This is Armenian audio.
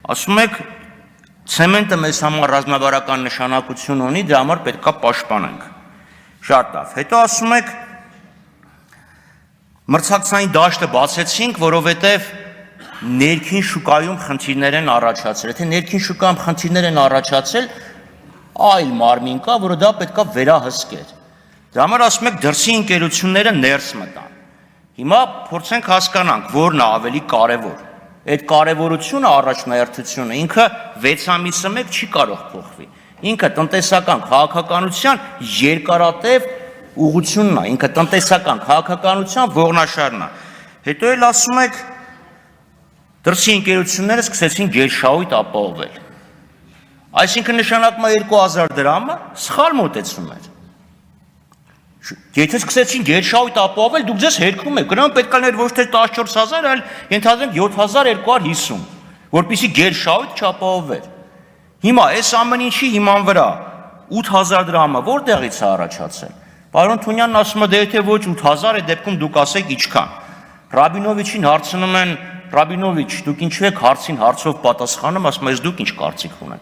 Ասում եք ցեմենտը մեզ համար ռազմավարական նշանակություն ունի, դրա համար պետք է պաշտպանենք։ Շատ լավ։ Հետո ասում եք մրցակցային դաշտը բացեցինք, որովհետև ներքին շուկայում խնդիրներ են առաջացել։ Եթե ներքին շուկայում խնդիրներ են առաջացել, այլ մարմին կա, որը դա պետք է վերահսկեր։ Դրա համար ասում եք դրսի ընկերությունները ներս մտան։ Հիմա փորձենք հասկանանք, որն է ավելի կարևոր։ Այդ կարևորությունը, առաջնահերթությունը ինքը 6 ամիսը մեկ չի կարող փոխվի։ Ինքը տնտեսական քաղաքականության երկարատև ուղղությունն է, ինքը տնտեսական քաղաքականության ողնաշարն է։ Հետո էլ ասում եք դրսի ընկերությունները սկսեցին գերշահույթ ապահովել։ Այսինքն նշանակում է 2000 դրամը սխալ մոտեցում էր։ Եթե սկսեցին գերշահույթ ապահովել, դուք ձեզ հերքում եք, գնում պետք է ոչ թե 14000, այլ ենթադրենք 7250, որպեսզի գերշահույթ չապահովվեր։ Հիմա այս ամեն ինչի հիման վրա 8000 դրամը որտեղից է առաջացել։ Պարոն Թունյանն ասում է, դե եթե ոչ 8000 է դեպքում դուք ասեք ինչքան։ Ռաբինովիչին հարցնում են, Ռաբինովիչ, դուք ինչու եք հարցին հարցով պատասխանում, ասում ես դուք ինչ կարծիք ունեք։